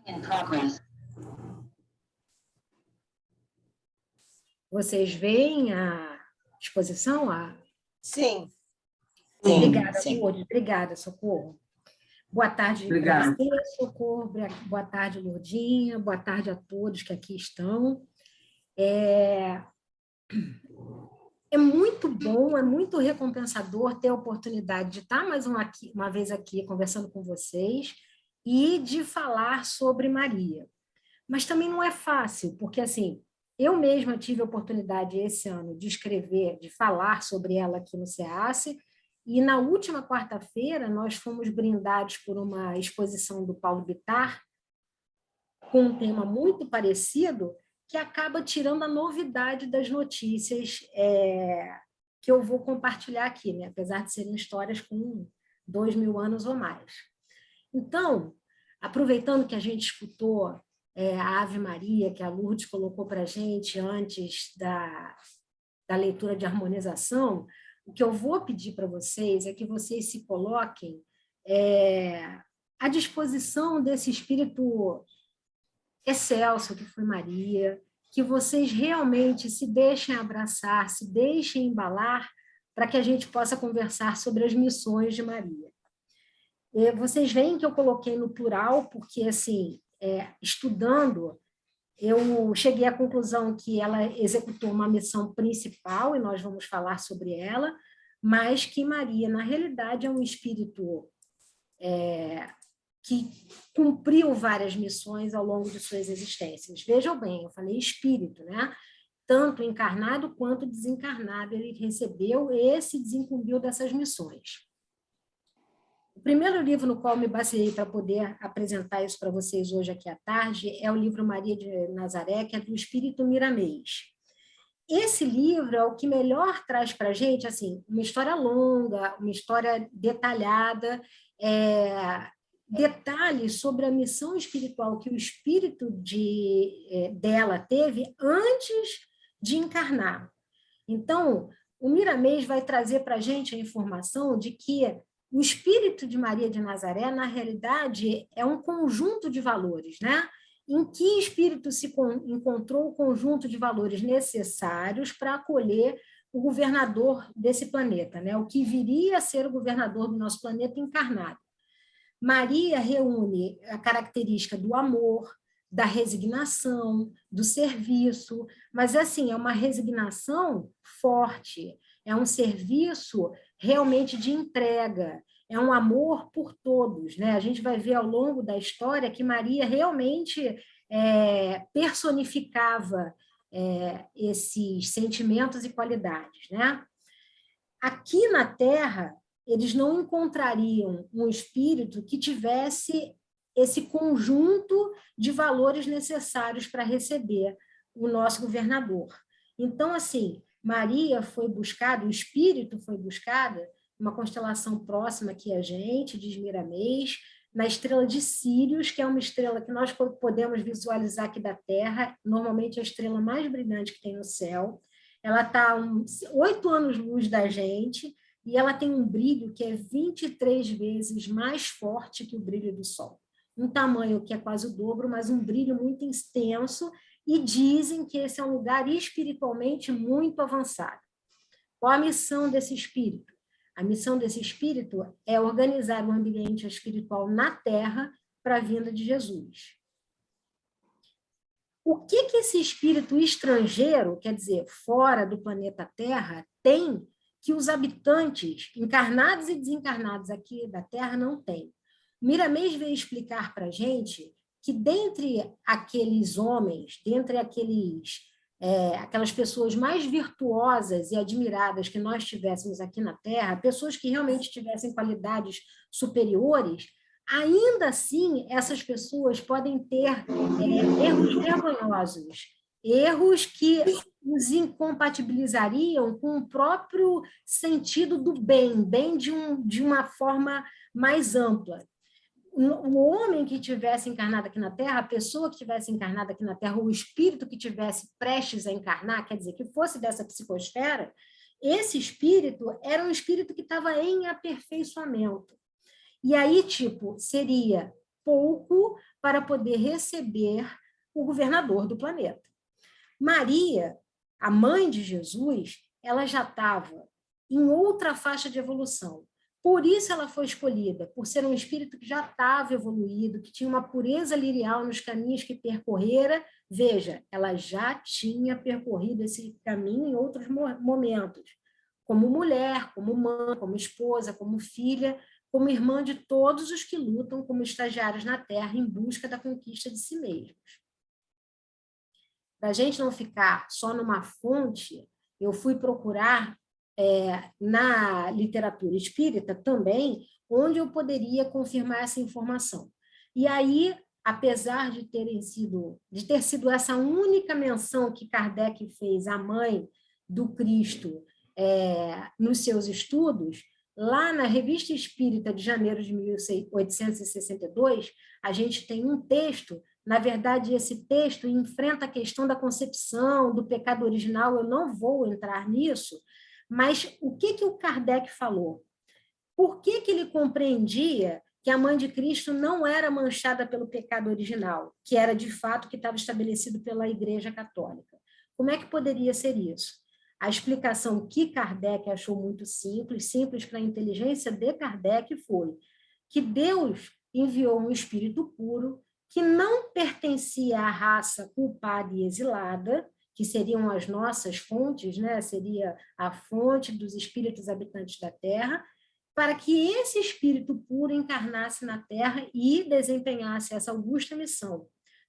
In progress. Vocês veem a exposição? Sim. Obrigada, Sim. Lourdes. Obrigada, Socorro. Boa tarde para você, Socorro. Boa tarde, Lourdinha. Boa tarde a todos que aqui estão. É muito bom, é muito recompensador ter a oportunidade de estar mais uma vez aqui conversando com vocês e de falar sobre Maria. Mas também não é fácil, porque assim, eu mesma tive a oportunidade esse ano de escrever, de falar sobre ela aqui no SEACE, e na última quarta-feira nós fomos brindados por uma exposição do Paulo Bittar, com um tema muito parecido, que acaba tirando a novidade das notícias que eu vou compartilhar aqui, né? Apesar de serem histórias com 2.000 anos ou mais. Então, aproveitando que a gente escutou a Ave Maria, que a Lourdes colocou para a gente antes da leitura de harmonização, o que eu vou pedir para vocês é que vocês se coloquem à disposição desse espírito excelso que foi Maria, que vocês realmente se deixem abraçar, se deixem embalar, para que a gente possa conversar sobre as missões de Maria. Vocês veem que eu coloquei no plural, porque, assim, estudando, eu cheguei à conclusão que ela executou uma missão principal, e nós vamos falar sobre ela, mas que Maria, na realidade, é um espírito que cumpriu várias missões ao longo de suas existências. Vejam bem, eu falei espírito, né? Tanto encarnado quanto desencarnado, ele recebeu e se desincumbiu dessas missões. O primeiro livro no qual me baseei para poder apresentar isso para vocês hoje aqui à tarde é o livro Maria de Nazaré, que é do Espírito Miramês. Esse livro é o que melhor traz para a gente, assim, uma história longa, uma história detalhada, detalhes sobre a missão espiritual que o espírito dela teve antes de encarnar. Então, o Miramês vai trazer para a gente a informação de que o espírito de Maria de Nazaré, na realidade, é um conjunto de valores, né? Em que espírito se encontrou o conjunto de valores necessários para acolher o governador desse planeta, né? O que viria a ser o governador do nosso planeta encarnado. Maria reúne a característica do amor, da resignação, do serviço, mas assim, é uma resignação forte, é um serviço realmente de entrega, é um amor por todos, né? A gente vai ver ao longo da história que Maria realmente personificava esses sentimentos e qualidades, né? Aqui na Terra, eles não encontrariam um espírito que tivesse esse conjunto de valores necessários para receber o nosso governador. Então, assim, Maria foi buscada, o espírito foi buscada, uma constelação próxima aqui a gente, de Miramês, na estrela de Sírius, que é uma estrela que nós podemos visualizar aqui da Terra, normalmente a estrela mais brilhante que tem no céu. Ela está 8 anos-luz da gente, e ela tem um brilho que é 23 vezes mais forte que o brilho do Sol. Um tamanho que é quase o dobro, mas um brilho muito extenso, e dizem que esse é um lugar espiritualmente muito avançado. Qual a missão desse espírito? A missão desse espírito é organizar o ambiente espiritual na Terra para a vinda de Jesus. O que esse espírito estrangeiro, quer dizer, fora do planeta Terra, tem que os habitantes, encarnados e desencarnados aqui da Terra, não têm? Miramês veio explicar para a gente que dentre aqueles homens, dentre aquelas pessoas mais virtuosas e admiradas que nós tivéssemos aqui na Terra, pessoas que realmente tivessem qualidades superiores, ainda assim, essas pessoas podem ter erros vergonhosos, erros que os incompatibilizariam com o próprio sentido do bem de uma forma mais ampla. O homem que tivesse encarnado aqui na Terra, a pessoa que tivesse encarnado aqui na Terra, o espírito que tivesse prestes a encarnar, quer dizer, que fosse dessa psicosfera, esse espírito era um espírito que estava em aperfeiçoamento. E aí, seria pouco para poder receber o governador do planeta. Maria, a mãe de Jesus, ela já estava em outra faixa de evolução. Por isso ela foi escolhida, por ser um espírito que já estava evoluído, que tinha uma pureza lirial nos caminhos que percorrera. Veja, ela já tinha percorrido esse caminho em outros momentos, como mulher, como mãe, como esposa, como filha, como irmã de todos os que lutam como estagiários na Terra em busca da conquista de si mesmos. Para a gente não ficar só numa fonte, eu fui procurar na literatura espírita também, onde eu poderia confirmar essa informação. E aí, apesar de ter sido essa única menção que Kardec fez à mãe do Cristo nos seus estudos, lá na Revista Espírita de janeiro de 1862, a gente tem um texto. Na verdade, esse texto enfrenta a questão da concepção, do pecado original, eu não vou entrar nisso, mas o que o Kardec falou? Por que ele compreendia que a mãe de Cristo não era manchada pelo pecado original, que era de fato que estava estabelecido pela Igreja Católica? Como é que poderia ser isso? A explicação que Kardec achou muito simples para a inteligência de Kardec, foi que Deus enviou um espírito puro que não pertencia à raça culpada e exilada, que seriam as nossas fontes, né? Seria a fonte dos espíritos habitantes da Terra, para que esse espírito puro encarnasse na Terra e desempenhasse essa augusta missão.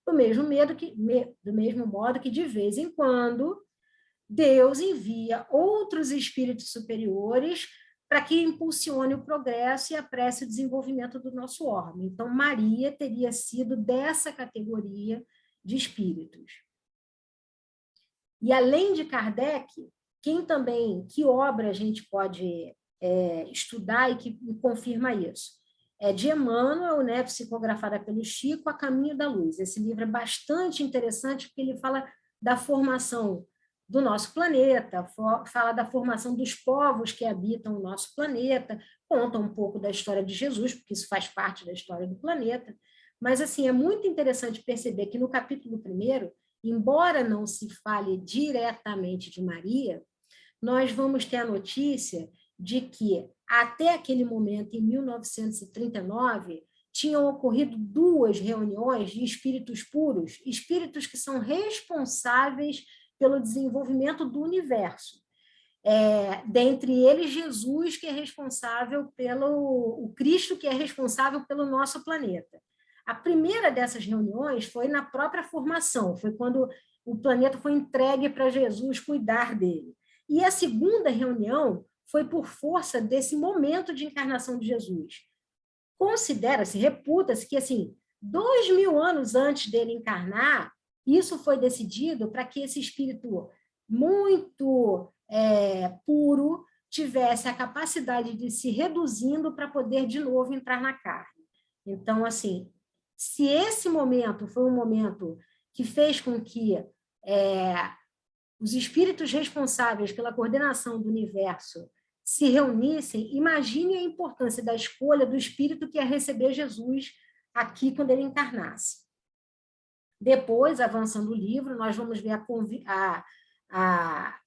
Do mesmo modo que, de vez em quando, Deus envia outros espíritos superiores para que impulsione o progresso e apresse o desenvolvimento do nosso orbe. Então, Maria teria sido dessa categoria de espíritos. E, além de Kardec, que obra a gente pode estudar e que confirma isso? É de Emmanuel, né, psicografada pelo Chico, A Caminho da Luz. Esse livro é bastante interessante porque ele fala da formação do nosso planeta, fala da formação dos povos que habitam o nosso planeta, conta um pouco da história de Jesus, porque isso faz parte da história do planeta. Mas, assim, é muito interessante perceber que no capítulo 1º, embora não se fale diretamente de Maria, nós vamos ter a notícia de que, até aquele momento, em 1939, tinham ocorrido 2 reuniões de espíritos puros, espíritos que são responsáveis pelo desenvolvimento do universo. Dentre eles, Jesus, que é responsável o Cristo, que é responsável pelo nosso planeta. A primeira dessas reuniões foi na própria formação, foi quando o planeta foi entregue para Jesus cuidar dele. E a segunda reunião foi por força desse momento de encarnação de Jesus. Considera-se, reputa-se que, assim, 2000 anos antes dele encarnar, isso foi decidido para que esse espírito muito puro tivesse a capacidade de se reduzindo para poder, de novo, entrar na carne. Então, assim, se esse momento foi um momento que fez com que os espíritos responsáveis pela coordenação do universo se reunissem, imagine a importância da escolha do espírito que ia receber Jesus aqui quando ele encarnasse. Depois, avançando o livro, nós vamos ver a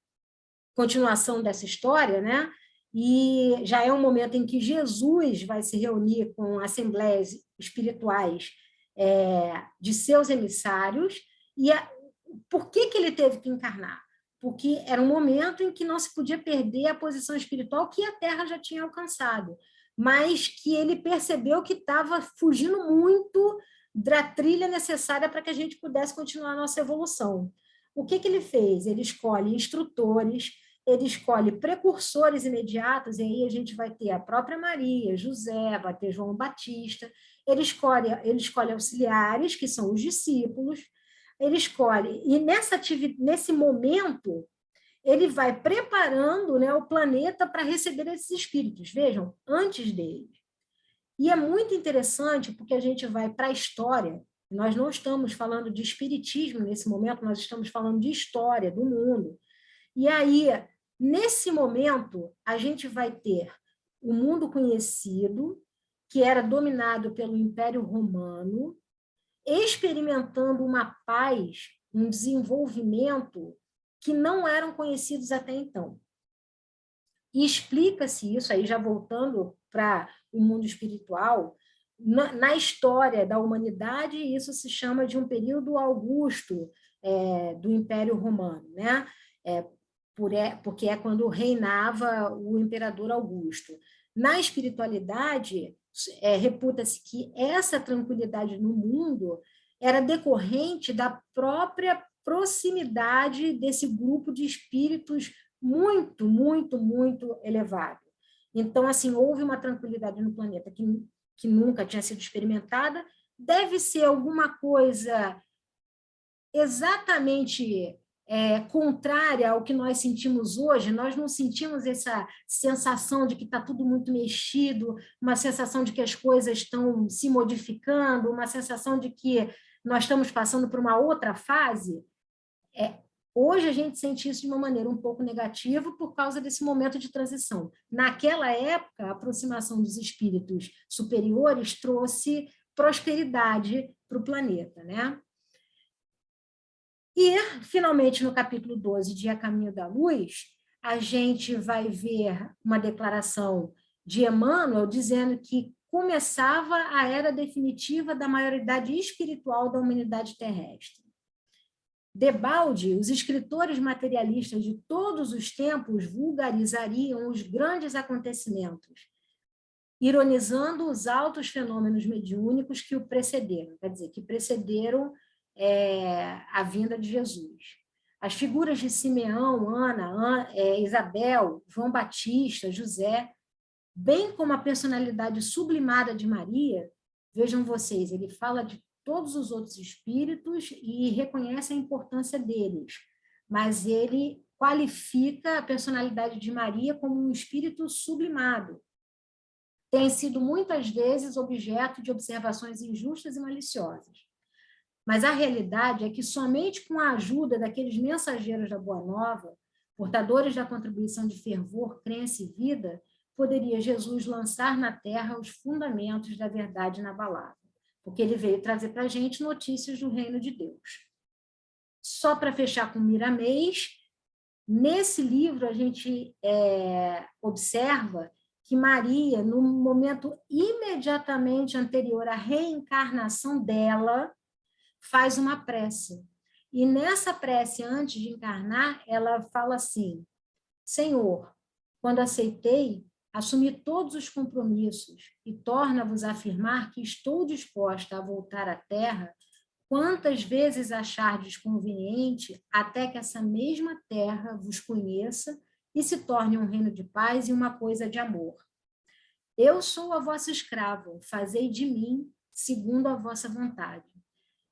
continuação dessa história, né? E já é um momento em que Jesus vai se reunir com assembleias espirituais de seus emissários. E por que ele teve que encarnar? Porque era um momento em que não se podia perder a posição espiritual que a Terra já tinha alcançado, mas que ele percebeu que estava fugindo muito da trilha necessária para que a gente pudesse continuar a nossa evolução. O que ele fez? Ele escolhe instrutores, ele escolhe precursores imediatos, e aí a gente vai ter a própria Maria, José, vai ter João Batista, ele escolhe auxiliares, que são os discípulos, ele escolhe, e nesse momento, ele vai preparando, né, o planeta para receber esses espíritos, vejam, antes dele. E é muito interessante porque a gente vai para a história, nós não estamos falando de espiritismo nesse momento, nós estamos falando de história do mundo. E aí, nesse momento, a gente vai ter o mundo conhecido, que era dominado pelo Império Romano. experimentando uma paz, um desenvolvimento que não eram conhecidos até então. E explica-se isso, aí já voltando para o mundo espiritual, na história da humanidade, isso se chama de um período augusto do Império Romano, né? Porque é quando reinava o imperador Augusto. Na espiritualidade, reputa-se que essa tranquilidade no mundo era decorrente da própria proximidade desse grupo de espíritos muito, muito, muito elevado. Então, assim, houve uma tranquilidade no planeta que nunca tinha sido experimentada. Deve ser alguma coisa exatamente contrária ao que nós sentimos hoje. Nós não sentimos essa sensação de que está tudo muito mexido, uma sensação de que as coisas estão se modificando, uma sensação de que nós estamos passando por uma outra fase. Hoje a gente sente isso de uma maneira um pouco negativa por causa desse momento de transição. Naquela época, a aproximação dos espíritos superiores trouxe prosperidade para o planeta, né? E, finalmente, no capítulo 12, de A Caminho da Luz, a gente vai ver uma declaração de Emmanuel dizendo que começava a era definitiva da maioridade espiritual da humanidade terrestre. Debalde, os escritores materialistas de todos os tempos vulgarizariam os grandes acontecimentos, ironizando os altos fenômenos mediúnicos que o precederam, quer dizer, que precederam a vinda de Jesus. As figuras de Simeão, Ana, Isabel, João Batista, José, bem como a personalidade sublimada de Maria, vejam vocês, ele fala de todos os outros espíritos e reconhece a importância deles, mas ele qualifica a personalidade de Maria como um espírito sublimado. Tem sido muitas vezes objeto de observações injustas e maliciosas. Mas a realidade é que somente com a ajuda daqueles mensageiros da Boa Nova, portadores da contribuição de fervor, crença e vida, poderia Jesus lançar na terra os fundamentos da verdade inabalável, porque ele veio trazer para a gente notícias do reino de Deus. Só para fechar com Miramês, nesse livro a gente observa que Maria, no momento imediatamente anterior à reencarnação dela, faz uma prece. E nessa prece, antes de encarnar, ela fala assim: Senhor, quando aceitei, assumi todos os compromissos e torna-vos a afirmar que estou disposta a voltar à terra quantas vezes achardes conveniente, até que essa mesma terra vos conheça e se torne um reino de paz e uma coisa de amor. Eu sou a vossa escrava, fazei de mim segundo a vossa vontade.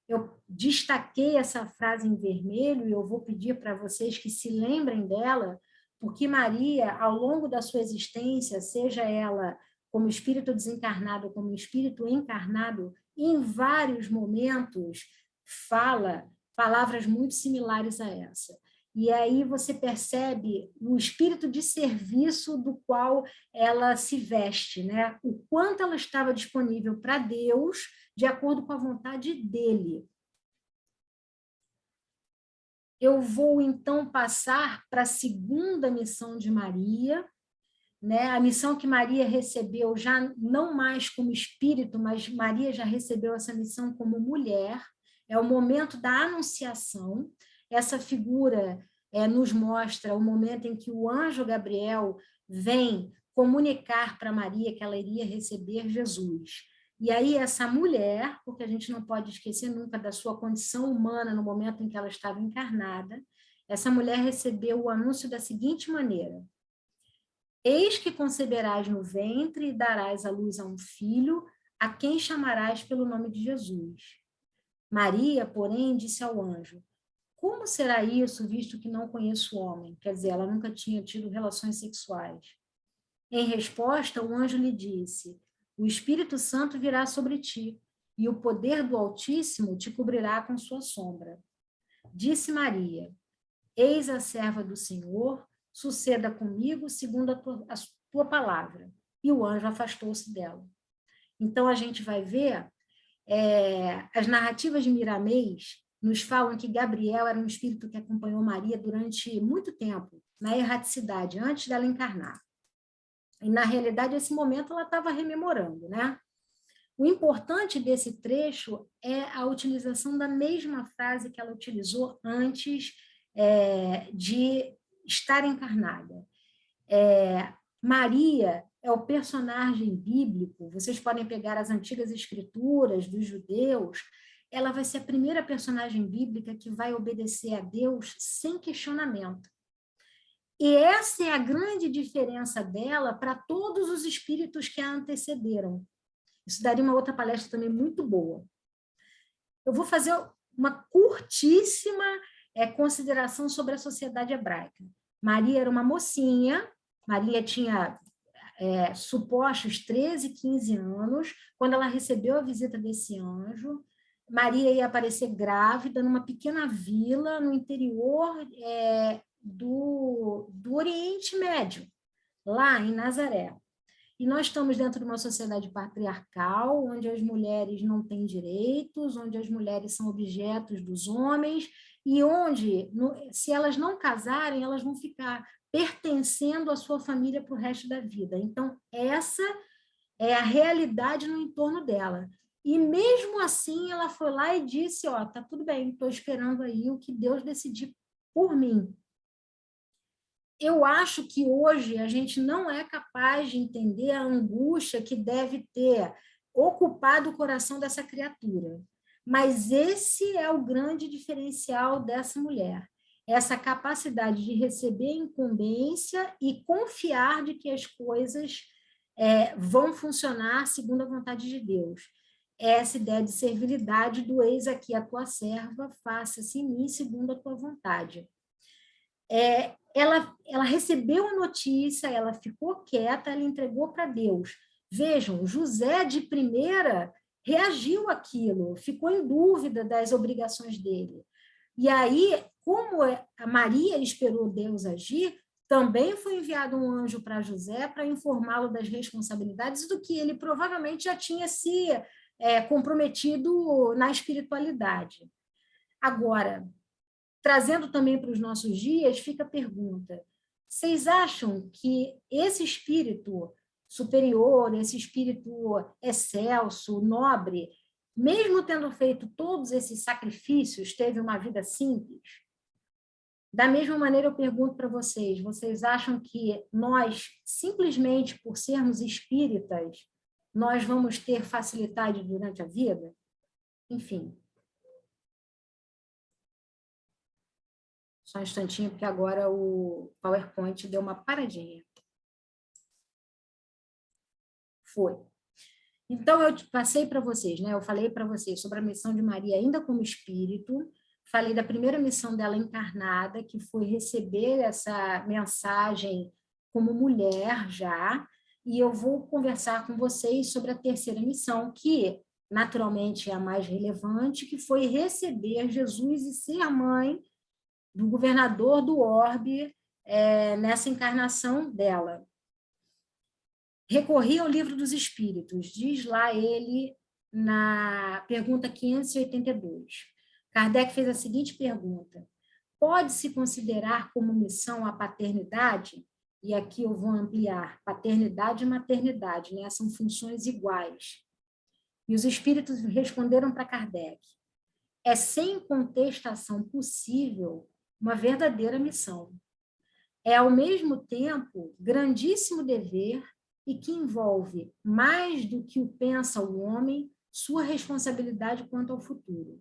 Eu destaquei essa frase em vermelho e eu vou pedir para vocês que se lembrem dela, porque Maria, ao longo da sua existência, seja ela como espírito desencarnado ou como espírito encarnado, em vários momentos fala palavras muito similares a essa. E aí você percebe o espírito de serviço do qual ela se veste, né? O quanto ela estava disponível para Deus, de acordo com a vontade dele. Eu vou, então, passar para a segunda missão de Maria, né? A missão que Maria recebeu já não mais como espírito, mas Maria já recebeu essa missão como mulher. É o momento da anunciação. Essa figura nos mostra o momento em que o anjo Gabriel vem comunicar para Maria que ela iria receber Jesus. E aí essa mulher, porque a gente não pode esquecer nunca da sua condição humana no momento em que ela estava encarnada, essa mulher recebeu o anúncio da seguinte maneira: Eis que conceberás no ventre e darás à luz a um filho, a quem chamarás pelo nome de Jesus. Maria, porém, disse ao anjo: Como será isso, visto que não conheço o homem? Quer dizer, ela nunca tinha tido relações sexuais. Em resposta, o anjo lhe disse: O Espírito Santo virá sobre ti, e o poder do Altíssimo te cobrirá com sua sombra. Disse Maria: Eis a serva do Senhor, suceda comigo segundo a tua palavra. E o anjo afastou-se dela. Então, a gente vai ver as narrativas de Miramês nos falam que Gabriel era um espírito que acompanhou Maria durante muito tempo, na erraticidade, antes dela encarnar. E, na realidade, esse momento ela estava rememorando, né? O importante desse trecho é a utilização da mesma frase que ela utilizou antes de estar encarnada. Maria é o personagem bíblico, vocês podem pegar as antigas escrituras dos judeus, ela vai ser a primeira personagem bíblica que vai obedecer a Deus sem questionamento. E essa é a grande diferença dela para todos os espíritos que a antecederam. Isso daria uma outra palestra também muito boa. Eu vou fazer uma curtíssima consideração sobre a sociedade hebraica. Maria era uma mocinha, Maria tinha supostos 13, 15 anos, quando ela recebeu a visita desse anjo. Maria ia aparecer grávida numa pequena vila no interior do Oriente Médio, lá em Nazaré. E nós estamos dentro de uma sociedade patriarcal, onde as mulheres não têm direitos, onde as mulheres são objetos dos homens, e onde, se elas não casarem, elas vão ficar pertencendo à sua família para o resto da vida. Então, essa é a realidade no entorno dela. E mesmo assim, ela foi lá e disse, tá tudo bem, estou esperando aí o que Deus decidir por mim. Eu acho que hoje a gente não é capaz de entender a angústia que deve ter ocupado o coração dessa criatura. Mas esse é o grande diferencial dessa mulher. Essa capacidade de receber incumbência e confiar de que as coisas vão funcionar segundo a vontade de Deus. Essa ideia de servilidade do eis aqui a tua serva, faça-se em mim segundo a tua vontade. Ela recebeu a notícia, ela ficou quieta, ela entregou para Deus. Vejam, José de primeira reagiu àquilo, ficou em dúvida das obrigações dele. E aí, como a Maria esperou Deus agir, também foi enviado um anjo para José para informá-lo das responsabilidades do que ele provavelmente já tinha se comprometido na espiritualidade. Agora, trazendo também para os nossos dias, fica a pergunta: vocês acham que esse espírito superior, esse espírito excelso, nobre, mesmo tendo feito todos esses sacrifícios, teve uma vida simples? Da mesma maneira, eu pergunto para vocês: vocês acham que nós, simplesmente por sermos espíritas, nós vamos ter facilidade durante a vida? Enfim. Só um instantinho, porque agora o PowerPoint deu uma paradinha. Foi. Então, eu passei para vocês, né? Eu falei para vocês sobre a missão de Maria ainda como espírito, falei da primeira missão dela encarnada, que foi receber essa mensagem como mulher já, e eu vou conversar com vocês sobre a terceira missão, que naturalmente é a mais relevante, que foi receber Jesus e ser a mãe do governador do orbe nessa encarnação dela. Recorri ao Livro dos Espíritos, diz lá ele na pergunta 582. Kardec fez a seguinte pergunta: pode-se considerar como missão a paternidade? E aqui eu vou ampliar: paternidade e maternidade, né? São funções iguais. E os espíritos responderam para Kardec: é sem contestação possível uma verdadeira missão. É, ao mesmo tempo, grandíssimo dever e que envolve, mais do que o pensa o homem, sua responsabilidade quanto ao futuro.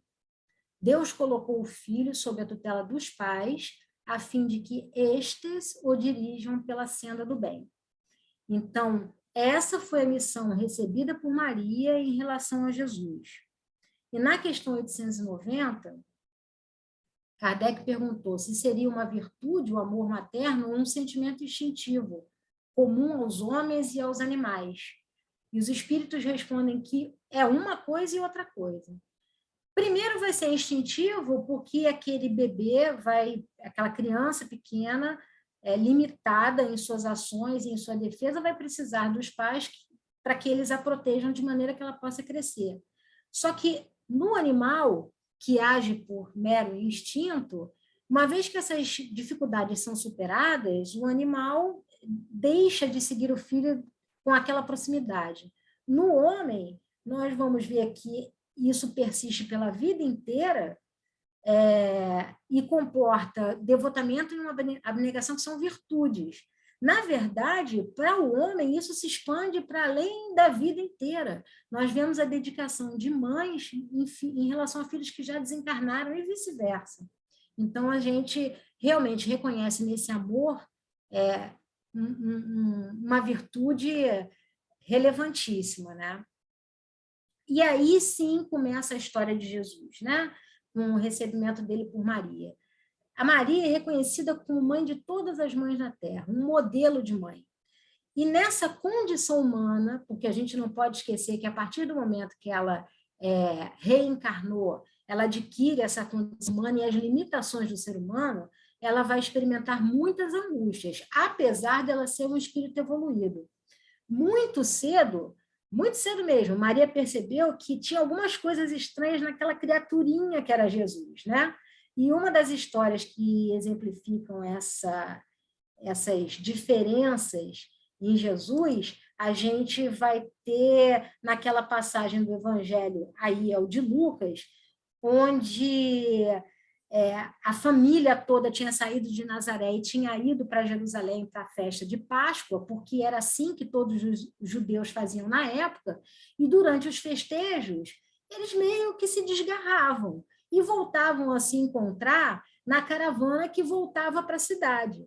Deus colocou o filho sob a tutela dos pais, a fim de que estes o dirijam pela senda do bem. Então, essa foi a missão recebida por Maria em relação a Jesus. E na questão 890, Kardec perguntou se seria uma virtude o amor materno ou um sentimento instintivo, comum aos homens e aos animais. E os espíritos respondem que é uma coisa e outra coisa. Primeiro vai ser instintivo, porque aquele bebê aquela criança pequena, limitada em suas ações e em sua defesa, vai precisar dos pais para que eles a protejam de maneira que ela possa crescer. Só que no animal, que age por mero instinto, uma vez que essas dificuldades são superadas, o animal deixa de seguir o filho com aquela proximidade. No homem, nós vamos ver que isso persiste pela vida inteira, e comporta devotamento e uma abnegação, que são virtudes. Na verdade, para o homem, isso se expande para além da vida inteira. Nós vemos a dedicação de mães em relação a filhos que já desencarnaram e vice-versa. Então, a gente realmente reconhece nesse amor uma virtude relevantíssima, né? E aí sim começa a história de Jesus, né? Com o recebimento dele por Maria. A Maria é reconhecida como mãe de todas as mães da Terra, um modelo de mãe. E nessa condição humana, porque a gente não pode esquecer que a partir do momento que ela reencarnou, ela adquire essa condição humana e as limitações do ser humano, ela vai experimentar muitas angústias, apesar dela ser um espírito evoluído. Muito cedo mesmo, Maria percebeu que tinha algumas coisas estranhas naquela criaturinha que era Jesus, né? E uma das histórias que exemplificam essas diferenças em Jesus, a gente vai ter naquela passagem do Evangelho, aí é o de Lucas, onde a família toda tinha saído de Nazaré e tinha ido para Jerusalém para a festa de Páscoa, porque era assim que todos os judeus faziam na época, e durante os festejos, eles meio que se desgarravam e voltavam a se encontrar na caravana que voltava para a cidade.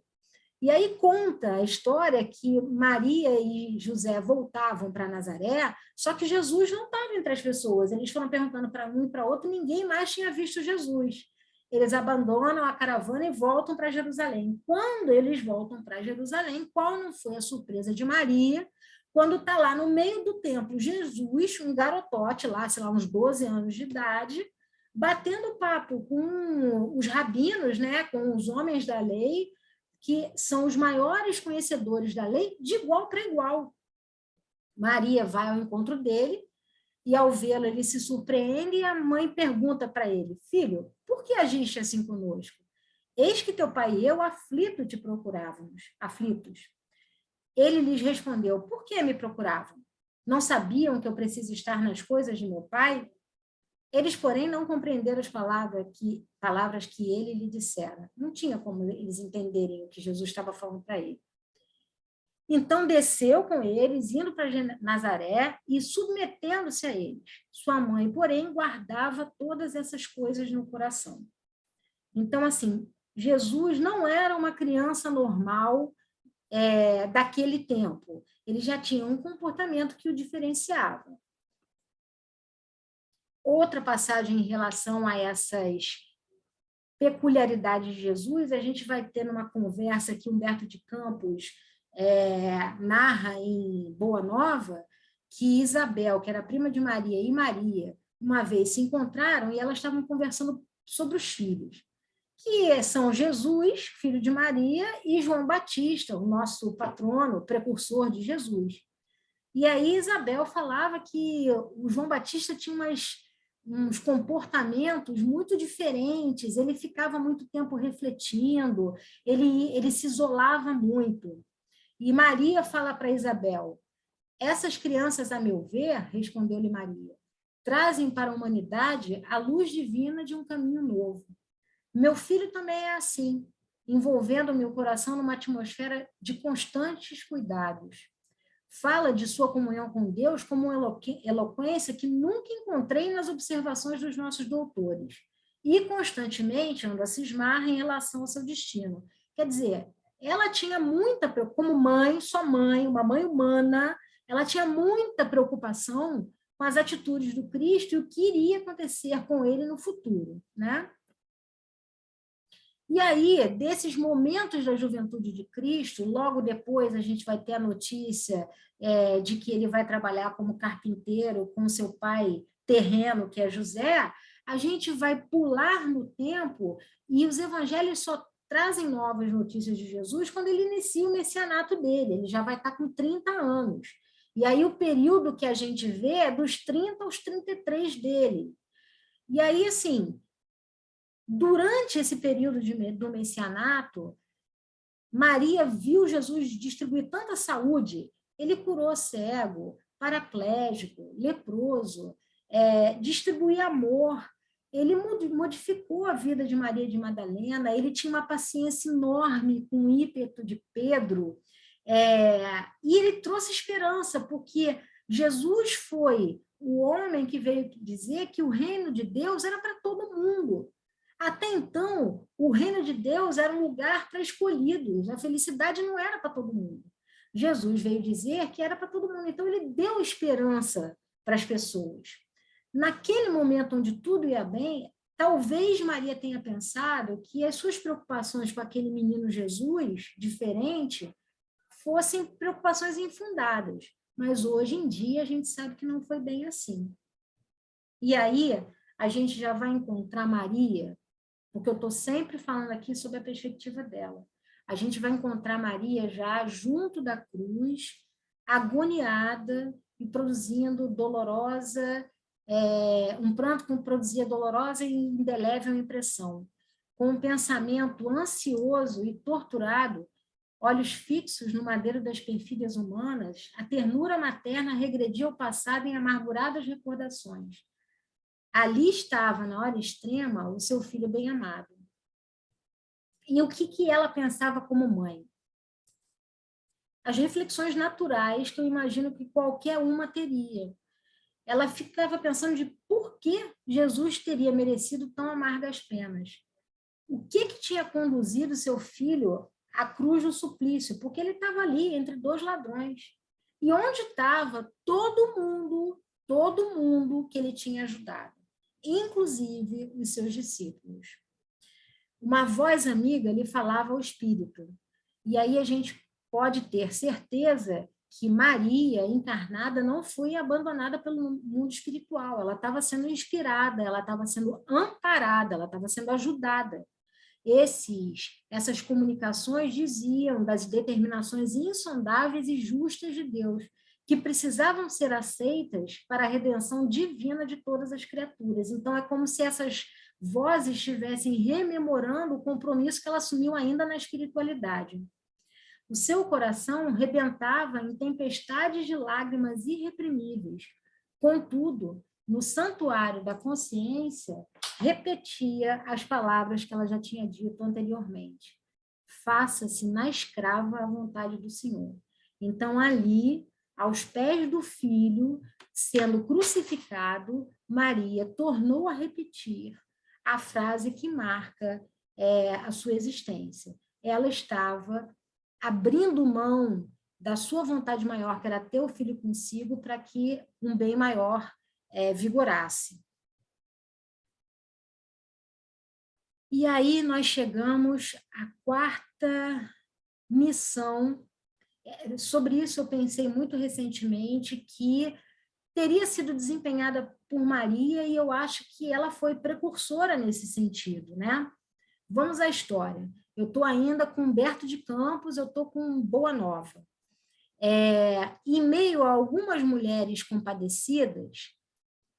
E aí conta a história que Maria e José voltavam para Nazaré, só que Jesus não estava entre as pessoas. Eles foram perguntando para um e para outro, ninguém mais tinha visto Jesus. Eles abandonam a caravana e voltam para Jerusalém. Quando eles voltam para Jerusalém, qual não foi a surpresa de Maria, quando está lá no meio do templo Jesus, um garotote lá, sei lá, uns 12 anos de idade, batendo papo com os rabinos, né, com os homens da lei, que são os maiores conhecedores da lei, de igual para igual. Maria vai ao encontro dele, e ao vê-lo ele se surpreende, e a mãe pergunta para ele: filho, por que agiste assim conosco? Eis que teu pai e eu aflito te procurávamos, aflitos. Ele lhes respondeu: por que me procuravam? Não sabiam que eu preciso estar nas coisas de meu pai? Eles, porém, não compreenderam as palavras que ele lhe dissera. Não tinha como eles entenderem o que Jesus estava falando para ele. Então desceu com eles, indo para Nazaré e submetendo-se a eles. Sua mãe, porém, guardava todas essas coisas no coração. Então, assim, Jesus não era uma criança normal daquele tempo. Ele já tinha um comportamento que o diferenciava. Outra passagem em relação a essas peculiaridades de Jesus, a gente vai ter numa conversa que Humberto de Campos narra em Boa Nova, que Isabel, que era prima de Maria, e Maria, uma vez se encontraram e elas estavam conversando sobre os filhos, que são Jesus, filho de Maria, e João Batista, o nosso patrono, precursor de Jesus. E aí Isabel falava que o João Batista tinha uns comportamentos muito diferentes, ele ficava muito tempo refletindo, ele se isolava muito. E Maria fala para Isabel: essas crianças, a meu ver, respondeu-lhe Maria, trazem para a humanidade a luz divina de um caminho novo. Meu filho também é assim, envolvendo meu coração numa atmosfera de constantes cuidados. Fala de sua comunhão com Deus como uma eloquência que nunca encontrei nas observações dos nossos doutores, e constantemente anda a cismar em relação ao seu destino. Quer dizer, ela tinha muita, como mãe, sua mãe, uma mãe humana, ela tinha muita preocupação com as atitudes do Cristo e o que iria acontecer com ele no futuro, né? E aí, desses momentos da juventude de Cristo, logo depois a gente vai ter a notícia de que ele vai trabalhar como carpinteiro com seu pai terreno, que é José. A gente vai pular no tempo e os evangelhos só trazem novas notícias de Jesus quando ele inicia o messianato dele. Ele já vai estar com 30 anos. E aí o período que a gente vê é dos 30 aos 33 dele. E aí, assim, durante esse período do messianato, Maria viu Jesus distribuir tanta saúde. Ele curou cego, paraplégico, leproso, distribuía amor. Ele modificou a vida de Maria de Madalena. Ele tinha uma paciência enorme com o ímpeto de Pedro. E ele trouxe esperança, porque Jesus foi o homem que veio dizer que o reino de Deus era para todo mundo. Até então, o reino de Deus era um lugar para escolhidos, a felicidade não era para todo mundo. Jesus veio dizer que era para todo mundo, então ele deu esperança para as pessoas. Naquele momento onde tudo ia bem, talvez Maria tenha pensado que as suas preocupações com aquele menino Jesus, diferente, fossem preocupações infundadas. Mas hoje em dia a gente sabe que não foi bem assim. E aí a gente já vai encontrar Maria, porque eu estou sempre falando aqui sobre a perspectiva dela. A gente vai encontrar Maria já junto da cruz, agoniada e produzindo dolorosa, um pranto que produzia dolorosa e indelével impressão. Com um pensamento ansioso e torturado, olhos fixos no madeiro das perfídias humanas, a ternura materna regredia ao passado em amarguradas recordações. Ali estava, na hora extrema, o seu filho bem-amado. E o que ela pensava como mãe? As reflexões naturais que eu imagino que qualquer uma teria. Ela ficava pensando de por que Jesus teria merecido tão amargas penas. O que tinha conduzido seu filho à cruz do suplício? Porque ele estava ali, entre dois ladrões. E onde estava todo mundo que ele tinha ajudado, inclusive os seus discípulos? Uma voz amiga lhe falava ao espírito. E aí a gente pode ter certeza que Maria, encarnada, não foi abandonada pelo mundo espiritual. Ela estava sendo inspirada, ela estava sendo amparada, ela estava sendo ajudada. Essas comunicações diziam das determinações insondáveis e justas de Deus, que precisavam ser aceitas para a redenção divina de todas as criaturas. Então, é como se essas vozes estivessem rememorando o compromisso que ela assumiu ainda na espiritualidade. O seu coração rebentava em tempestades de lágrimas irreprimíveis. Contudo, no santuário da consciência, repetia as palavras que ela já tinha dito anteriormente. Faça-se na escrava a vontade do Senhor. Então, ali, aos pés do filho, sendo crucificado, Maria tornou a repetir a frase que marca a sua existência. Ela estava abrindo mão da sua vontade maior, que era ter o filho consigo, para que um bem maior vigorasse. E aí nós chegamos à quarta missão. Sobre isso eu pensei muito recentemente, que teria sido desempenhada por Maria, e eu acho que ela foi precursora nesse sentido, né? Vamos à história. Eu estou ainda com Humberto de Campos, eu estou com Boa Nova. Em meio a algumas mulheres compadecidas,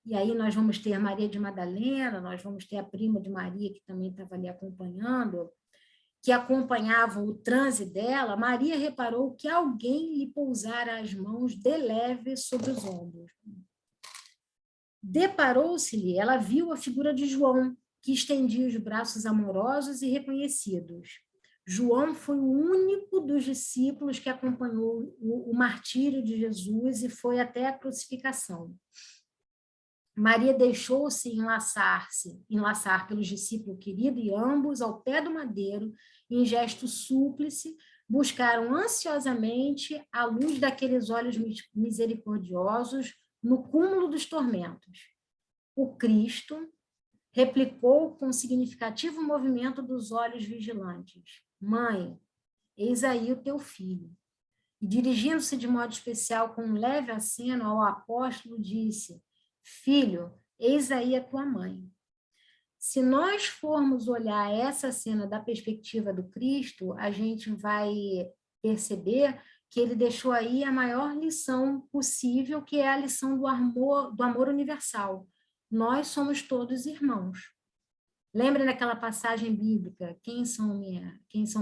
e aí nós vamos ter Maria de Madalena, nós vamos ter a prima de Maria, que também estava ali acompanhando, que acompanhavam o transe dela. Maria reparou que alguém lhe pousara as mãos de leve sobre os ombros. Deparou-se-lhe, ela viu a figura de João, que estendia os braços amorosos e reconhecidos. João foi o único dos discípulos que acompanhou o martírio de Jesus e foi até a crucificação. Maria deixou-se enlaçar pelos discípulos queridos, e ambos, ao pé do madeiro, em gesto súplice, buscaram ansiosamente a luz daqueles olhos misericordiosos no cúmulo dos tormentos. O Cristo replicou com significativo movimento dos olhos vigilantes: Mãe, eis aí o teu filho. E dirigindo-se de modo especial com um leve aceno ao apóstolo, disse: Filho, eis aí a tua mãe. Se nós formos olhar essa cena da perspectiva do Cristo, a gente vai perceber que ele deixou aí a maior lição possível, que é a lição do amor universal. Nós somos todos irmãos. Lembre daquela passagem bíblica, quem são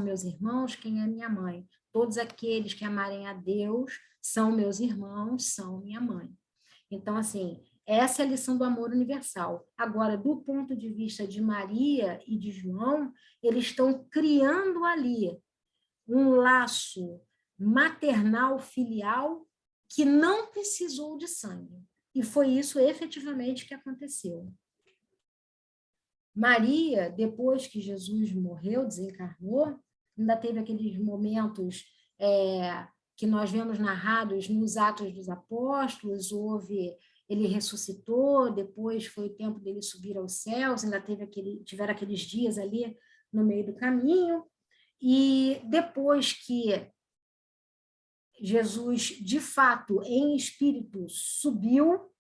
meus irmãos, quem é minha mãe? Todos aqueles que amarem a Deus são meus irmãos, são minha mãe. Então, assim, essa é a lição do amor universal. Agora, do ponto de vista de Maria e de João, eles estão criando ali um laço maternal, filial, que não precisou de sangue. E foi isso efetivamente que aconteceu. Maria, depois que Jesus morreu, desencarnou, ainda teve aqueles momentos que nós vemos narrados nos Atos dos Apóstolos, ele ressuscitou, depois foi o tempo dele subir aos céus, ainda tiveram aqueles dias ali no meio do caminho, e depois que Jesus, de fato, em espírito, subiu,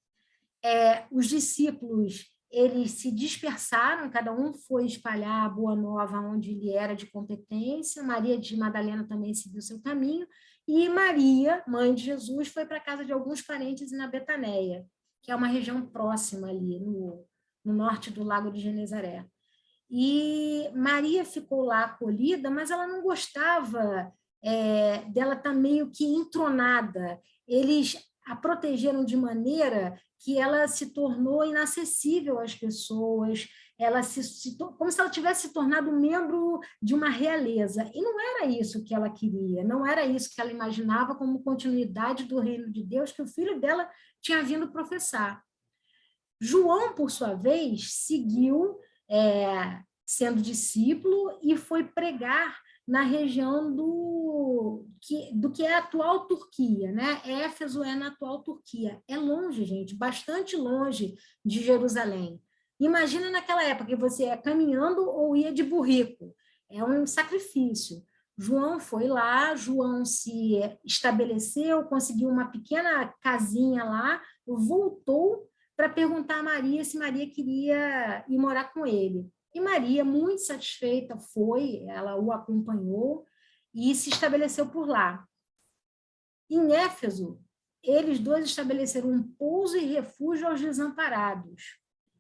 os discípulos eles se dispersaram, cada um foi espalhar a boa nova onde ele era de competência, Maria de Madalena também seguiu seu caminho, e Maria, mãe de Jesus, foi para a casa de alguns parentes na Betaneia, que é uma região próxima ali, no norte do Lago de Genezaré. E Maria ficou lá acolhida, mas ela não gostava dela estar meio que entronada. Eles a protegeram de maneira que ela se tornou inacessível às pessoas, como se ela tivesse se tornado membro de uma realeza. E não era isso que ela queria, não era isso que ela imaginava como continuidade do reino de Deus que o filho dela tinha vindo professar. João, por sua vez, seguiu sendo discípulo e foi pregar na região do que é a atual Turquia, né? Éfeso é na atual Turquia. É longe, gente, bastante longe de Jerusalém. Imagina naquela época que você ia caminhando ou ia de burrico. É um sacrifício. João foi lá, João se estabeleceu, conseguiu uma pequena casinha lá, voltou para perguntar a Maria se Maria queria ir morar com ele. E Maria, muito satisfeita, ela o acompanhou e se estabeleceu por lá. Em Éfeso, eles dois estabeleceram um pouso e refúgio aos desamparados.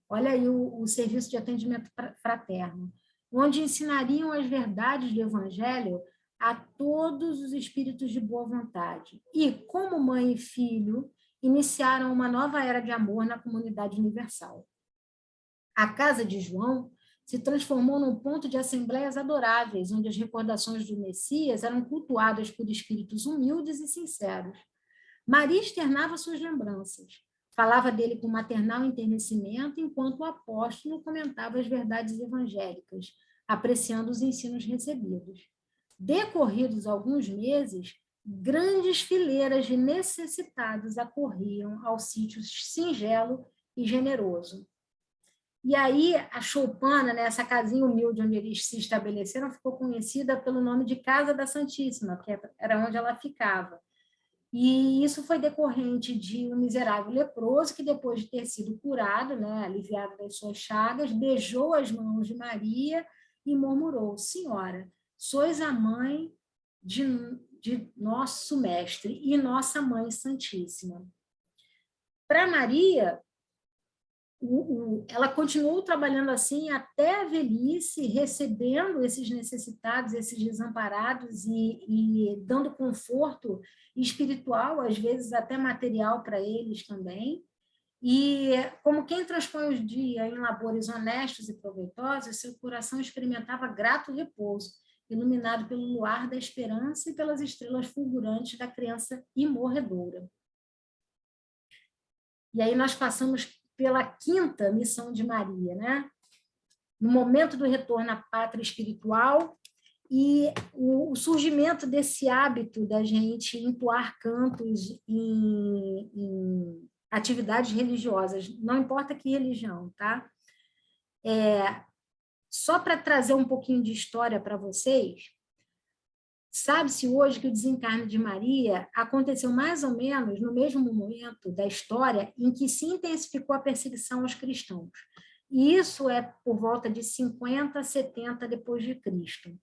Olha aí o serviço de atendimento fraterno, onde ensinariam as verdades do Evangelho a todos os espíritos de boa vontade. E, como mãe e filho, iniciaram uma nova era de amor na comunidade universal. A casa de João se transformou num ponto de assembleias adoráveis, onde as recordações do Messias eram cultuadas por espíritos humildes e sinceros. Maria externava suas lembranças, falava dele com maternal enternecimento, enquanto o apóstolo comentava as verdades evangélicas, apreciando os ensinos recebidos. Decorridos alguns meses, grandes fileiras de necessitados acorriam ao sítio singelo e generoso. E aí, a choupana, né, essa casinha humilde onde eles se estabeleceram, ficou conhecida pelo nome de Casa da Santíssima, porque era onde ela ficava. E isso foi decorrente de um miserável leproso que, depois de ter sido curado, né, aliviado das suas chagas, beijou as mãos de Maria e murmurou: Senhora, sois a mãe de nosso Mestre e nossa Mãe Santíssima. Para Maria, ela continuou trabalhando assim até a velhice, recebendo esses necessitados, esses desamparados e dando conforto espiritual, às vezes até material para eles também. E como quem transpõe os dias em labores honestos e proveitosos, seu coração experimentava grato repouso, iluminado pelo luar da esperança e pelas estrelas fulgurantes da criança imorredoura. E aí nós passamos pela quinta missão de Maria, né? No momento do retorno à pátria espiritual e o surgimento desse hábito da gente entoar cantos em atividades religiosas, não importa que religião, tá? Só para trazer um pouquinho de história para vocês, sabe-se hoje que o desencarne de Maria aconteceu mais ou menos no mesmo momento da história em que se intensificou a perseguição aos cristãos. E isso é por volta de 50, 70 depois de Cristo.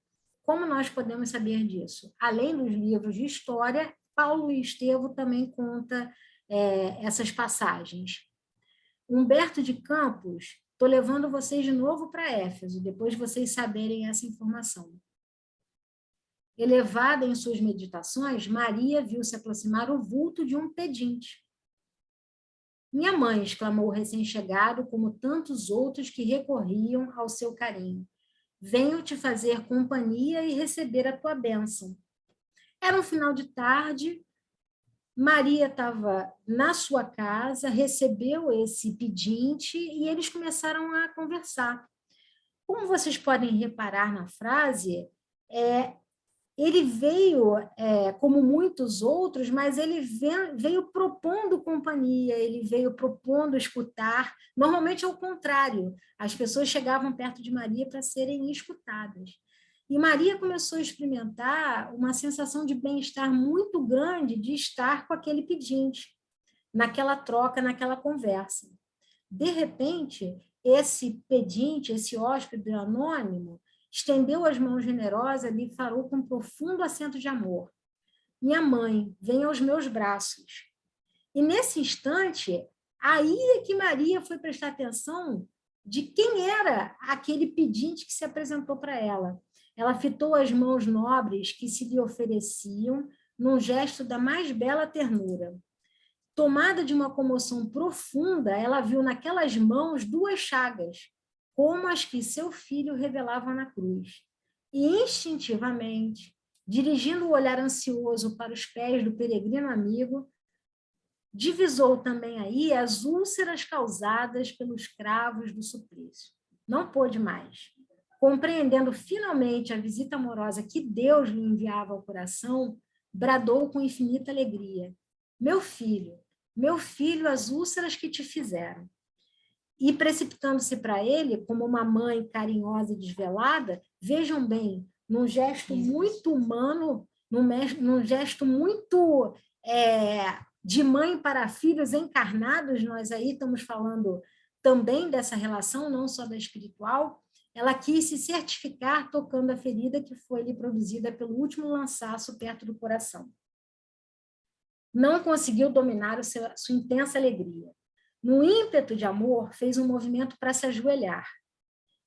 Como nós podemos saber disso? Além dos livros de história, Paulo e Estevão também conta essas passagens. Humberto de Campos, estou levando vocês de novo para Éfeso, depois de vocês saberem essa informação. Elevada em suas meditações, Maria viu se aproximar o vulto de um pedinte. Minha mãe, exclamou o recém-chegado, como tantos outros que recorriam ao seu carinho. Venho te fazer companhia e receber a tua bênção. Era um final de tarde, Maria estava na sua casa, recebeu esse pedinte e eles começaram a conversar. Como vocês podem reparar na frase, ele veio, como muitos outros, mas ele veio propondo companhia, ele veio propondo escutar. Normalmente é o contrário, as pessoas chegavam perto de Maria para serem escutadas. E Maria começou a experimentar uma sensação de bem-estar muito grande de estar com aquele pedinte, naquela troca, naquela conversa. De repente, esse pedinte, esse hóspede anônimo, estendeu as mãos generosas e lhe falou com um profundo acento de amor. Minha mãe, venha aos meus braços. E nesse instante, aí é que Maria foi prestar atenção de quem era aquele pedinte que se apresentou para ela. Ela fitou as mãos nobres que se lhe ofereciam num gesto da mais bela ternura. Tomada de uma comoção profunda, ela viu naquelas mãos 2 chagas, como as que seu filho revelava na cruz. E instintivamente, dirigindo o olhar ansioso para os pés do peregrino amigo, divisou também aí as úlceras causadas pelos cravos do suplício. Não pôde mais. Compreendendo finalmente a visita amorosa que Deus lhe enviava ao coração, bradou com infinita alegria: meu filho, as úlceras que te fizeram. E precipitando-se para ele, como uma mãe carinhosa e desvelada, vejam bem, num gesto muito humano, num gesto muito de mãe para filhos encarnados, nós aí estamos falando também dessa relação, não só da espiritual, ela quis se certificar tocando a ferida que foi lhe produzida pelo último lançaço perto do coração. Não conseguiu dominar sua intensa alegria. No ímpeto de amor, fez um movimento para se ajoelhar.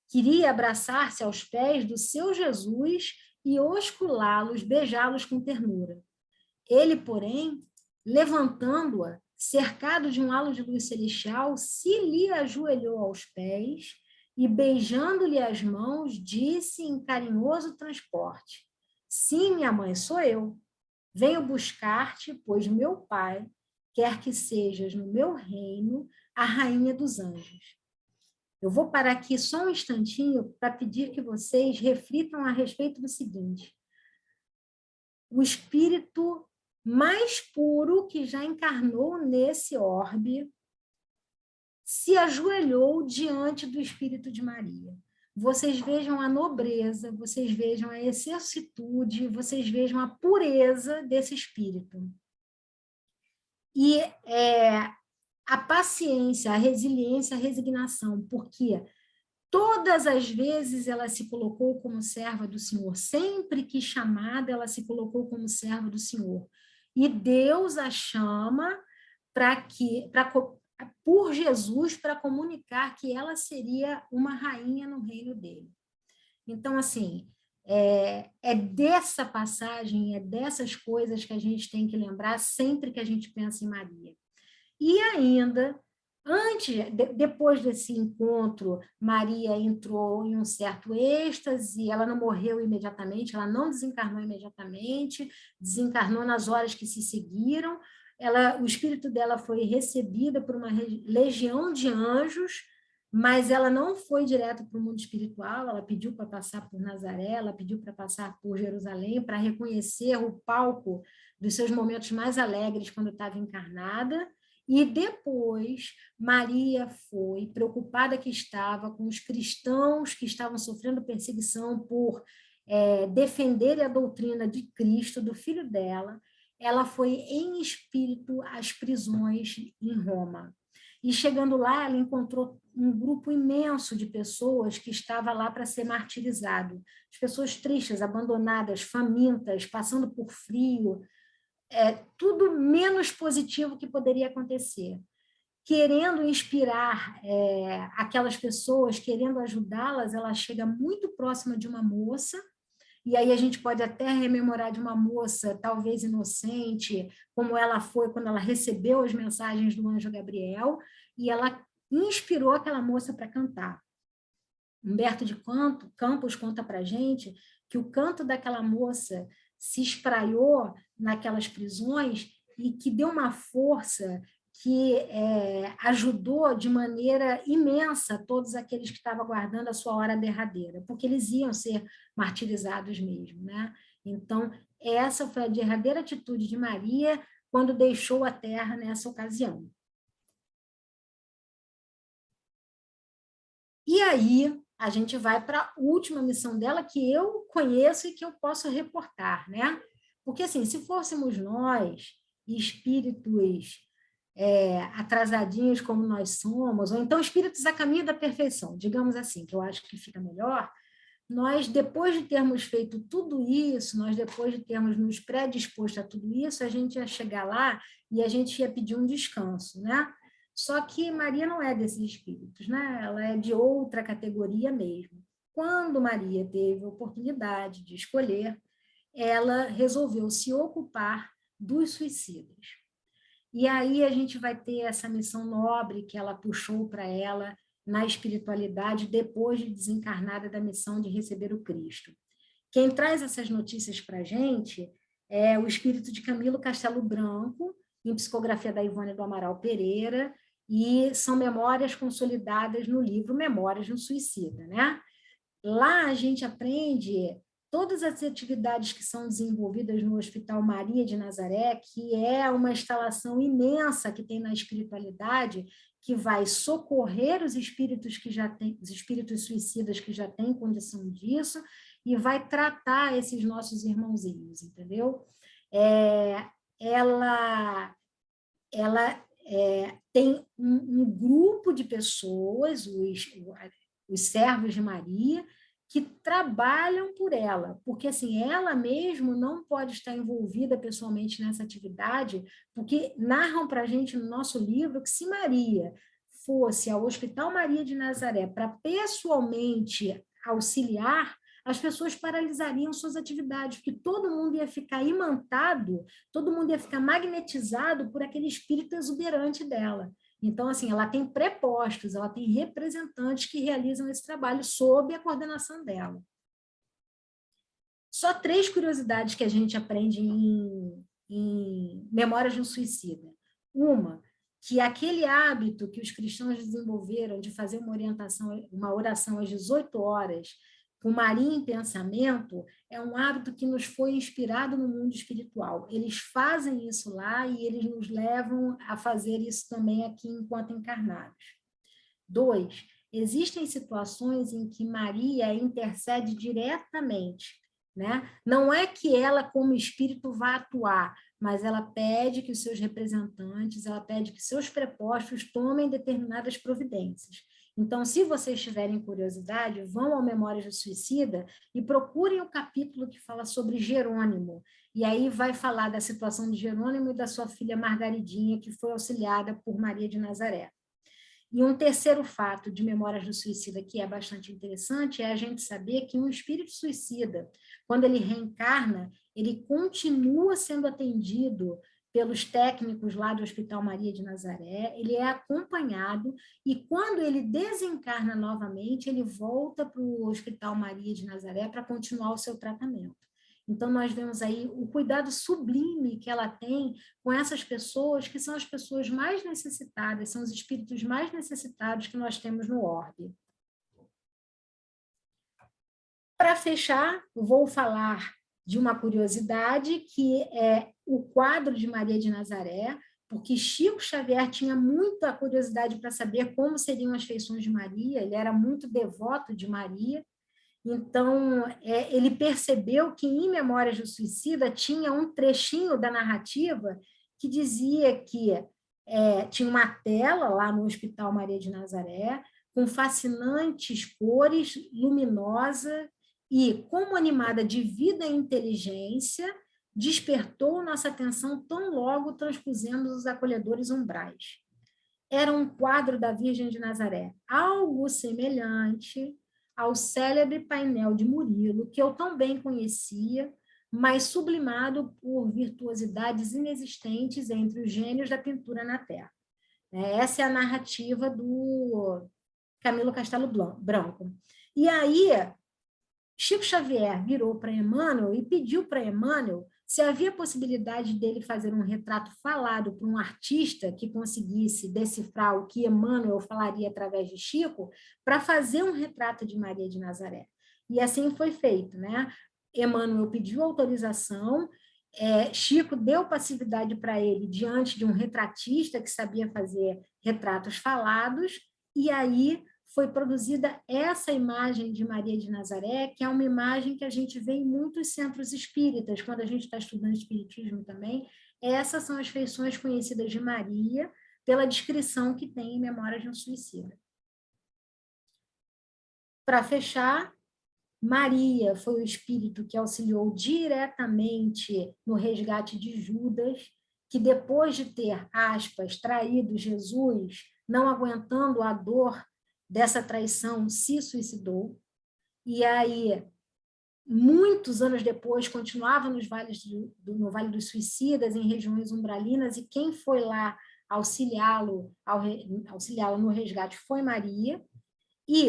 Queria abraçar-se aos pés do seu Jesus e osculá-los, beijá-los com ternura. Ele, porém, levantando-a, cercado de um halo de luz celestial, se lhe ajoelhou aos pés e, beijando-lhe as mãos, disse em carinhoso transporte: sim, minha mãe, sou eu. Venho buscar-te, pois meu Pai quer que sejas no meu reino a rainha dos anjos. Eu vou parar aqui só um instantinho para pedir que vocês reflitam a respeito do seguinte: o espírito mais puro que já encarnou nesse orbe se ajoelhou diante do espírito de Maria. Vocês vejam a nobreza, vocês vejam a excessitude, vocês vejam a pureza desse espírito. E a paciência, a resiliência, a resignação, porque todas as vezes ela se colocou como serva do Senhor, sempre que chamada ela se colocou como serva do Senhor. E Deus a chama por Jesus para comunicar que ela seria uma rainha no reino dele. Então, assim, é dessa passagem, é dessas coisas que a gente tem que lembrar sempre que a gente pensa em Maria. E ainda, depois desse encontro, Maria entrou em um certo êxtase, ela não morreu imediatamente, ela não desencarnou imediatamente, desencarnou nas horas que se seguiram. O espírito dela foi recebida por uma legião de anjos, mas ela não foi direto para o mundo espiritual, ela pediu para passar por Nazaré, ela pediu para passar por Jerusalém, para reconhecer o palco dos seus momentos mais alegres quando estava encarnada. E depois, Maria foi, preocupada que estava com os cristãos que estavam sofrendo perseguição por defenderem a doutrina de Cristo, do filho dela, ela foi em espírito às prisões em Roma. E chegando lá, ela encontrou um grupo imenso de pessoas que estava lá para ser martirizado. As pessoas tristes, abandonadas, famintas, passando por frio, tudo menos positivo que poderia acontecer. Querendo inspirar aquelas pessoas, querendo ajudá-las, ela chega muito próxima de uma moça, e aí a gente pode até rememorar de uma moça, talvez inocente, como ela foi quando ela recebeu as mensagens do anjo Gabriel, e ela inspirou aquela moça para cantar. Humberto de Campos conta para a gente que o canto daquela moça se espraiou naquelas prisões e que deu uma força que ajudou de maneira imensa todos aqueles que estavam aguardando a sua hora derradeira, porque eles iam ser martirizados mesmo, né? Então, essa foi a derradeira atitude de Maria quando deixou a terra nessa ocasião. E aí, a gente vai para a última missão dela, que eu conheço e que eu posso reportar, né? Porque, assim, se fôssemos nós, espíritos atrasadinhos como nós somos, ou então espíritos a caminho da perfeição, digamos assim, que eu acho que fica melhor, nós, depois de termos feito tudo isso, nós, depois de termos nos predisposto a tudo isso, a gente ia chegar lá e a gente ia pedir um descanso, né? Só que Maria não é desses espíritos, né? Ela é de outra categoria mesmo. Quando Maria teve a oportunidade de escolher, ela resolveu se ocupar dos suicidas. E aí a gente vai ter essa missão nobre que ela puxou para ela na espiritualidade depois de desencarnada da missão de receber o Cristo. Quem traz essas notícias para a gente é o espírito de Camilo Castelo Branco, em psicografia da Ivone do Amaral Pereira, e são memórias consolidadas no livro Memórias de um Suicida, né? Lá a gente aprende todas as atividades que são desenvolvidas no Hospital Maria de Nazaré, que é uma instalação imensa que tem na espiritualidade, que vai socorrer os espíritos que já têm, os espíritos suicidas que já têm condição disso, e vai tratar esses nossos irmãozinhos, entendeu? Ela tem um grupo de pessoas, os servos de Maria, que trabalham por ela, porque assim, ela mesmo não pode estar envolvida pessoalmente nessa atividade, porque narram para a gente no nosso livro que se Maria fosse ao Hospital Maria de Nazaré para pessoalmente auxiliar, as pessoas paralisariam suas atividades, porque todo mundo ia ficar imantado, todo mundo ia ficar magnetizado por aquele espírito exuberante dela. Então, assim, ela tem prepostos, ela tem representantes que realizam esse trabalho sob a coordenação dela. Só 3 curiosidades que a gente aprende em Memórias de um Suicida. Uma, que aquele hábito que os cristãos desenvolveram de fazer uma oração às 18 horas, com Maria em pensamento, é um hábito que nos foi inspirado no mundo espiritual. Eles fazem isso lá e eles nos levam a fazer isso também aqui enquanto encarnados. 2, existem situações em que Maria intercede diretamente, né? Não é que ela, como espírito, vá atuar, mas ela pede que os seus representantes, ela pede que seus prepostos tomem determinadas providências. Então, se vocês tiverem curiosidade, vão ao Memórias do Suicida e procurem o capítulo que fala sobre Jerônimo. E aí vai falar da situação de Jerônimo e da sua filha Margaridinha, que foi auxiliada por Maria de Nazaré. E um terceiro fato de Memórias do Suicida que é bastante interessante é a gente saber que um espírito suicida, quando ele reencarna, ele continua sendo atendido pelos técnicos lá do Hospital Maria de Nazaré, ele é acompanhado e quando ele desencarna novamente, ele volta para o Hospital Maria de Nazaré para continuar o seu tratamento. Então, nós vemos aí o cuidado sublime que ela tem com essas pessoas, que são as pessoas mais necessitadas, são os espíritos mais necessitados que nós temos no orbe. Para fechar, vou falar de uma curiosidade, que é o quadro de Maria de Nazaré, porque Chico Xavier tinha muita curiosidade para saber como seriam as feições de Maria, ele era muito devoto de Maria. Então, ele percebeu que em Memórias do Suicida tinha um trechinho da narrativa que dizia que tinha uma tela lá no Hospital Maria de Nazaré, com fascinantes cores, luminosa e como animada de vida e inteligência, despertou nossa atenção tão logo transpusemos os acolhedores umbrais. Era um quadro da Virgem de Nazaré, algo semelhante ao célebre painel de Murilo, que eu tão bem conhecia, mas sublimado por virtuosidades inexistentes entre os gênios da pintura na Terra. Essa é a narrativa do Camilo Castelo Branco. E aí, Chico Xavier virou para Emmanuel e pediu para Emmanuel se havia possibilidade dele fazer um retrato falado por um artista que conseguisse decifrar o que Emmanuel falaria através de Chico, para fazer um retrato de Maria de Nazaré. E assim foi feito, né? Emmanuel pediu autorização, Chico deu passividade para ele diante de um retratista que sabia fazer retratos falados, e aí foi produzida essa imagem de Maria de Nazaré, que é uma imagem que a gente vê em muitos centros espíritas, quando a gente está estudando espiritismo também. Essas são as feições conhecidas de Maria, pela descrição que tem em Memórias de um Suicida. Para fechar, Maria foi o espírito que auxiliou diretamente no resgate de Judas, que depois de ter, aspas, traído Jesus, não aguentando a dor dessa traição, se suicidou. E aí, muitos anos depois, continuava no Vale dos Suicidas, em regiões umbralinas, e quem foi lá auxiliá-lo no resgate foi Maria. E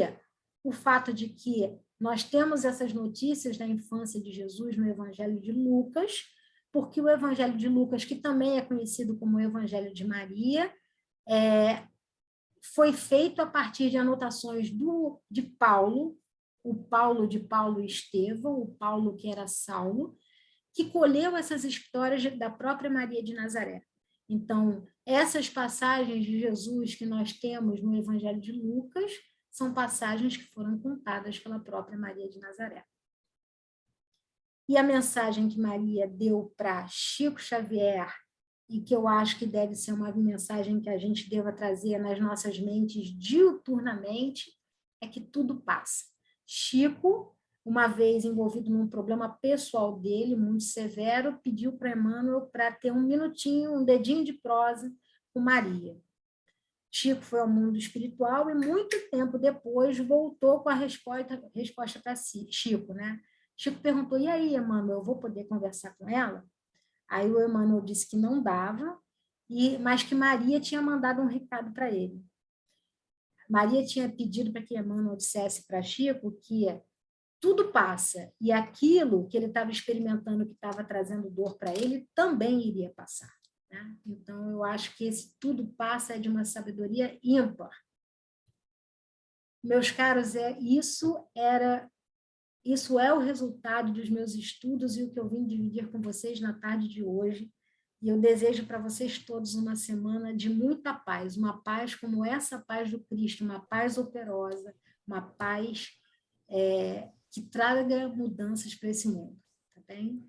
o fato de que nós temos essas notícias da infância de Jesus no Evangelho de Lucas, porque o Evangelho de Lucas, que também é conhecido como o Evangelho de Maria, foi feito a partir de anotações de Paulo, o Paulo de Paulo e Estevão, o Paulo que era Saulo, que colheu essas histórias da própria Maria de Nazaré. Então, essas passagens de Jesus que nós temos no Evangelho de Lucas são passagens que foram contadas pela própria Maria de Nazaré. E a mensagem que Maria deu para Chico Xavier, e que eu acho que deve ser uma mensagem que a gente deva trazer nas nossas mentes diuturnamente, é que tudo passa. Chico, uma vez envolvido num problema pessoal dele, muito severo, pediu para Emmanuel para ter um minutinho, um dedinho de prosa com Maria. Chico foi ao mundo espiritual e muito tempo depois voltou com a resposta para Chico, né? Chico perguntou, e aí, Emmanuel, eu vou poder conversar com ela? Aí o Emmanuel disse que não dava, mas que Maria tinha mandado um recado para ele. Maria tinha pedido para que Emmanuel dissesse para Chico que tudo passa, e aquilo que ele estava experimentando, que estava trazendo dor para ele, também iria passar. Né? Então, eu acho que esse tudo passa é de uma sabedoria ímpar. Meus caros, isso é o resultado dos meus estudos e o que eu vim dividir com vocês na tarde de hoje. E eu desejo para vocês todos uma semana de muita paz, uma paz como essa paz do Cristo, uma paz operosa, uma paz que traga mudanças para esse mundo. Tá bem?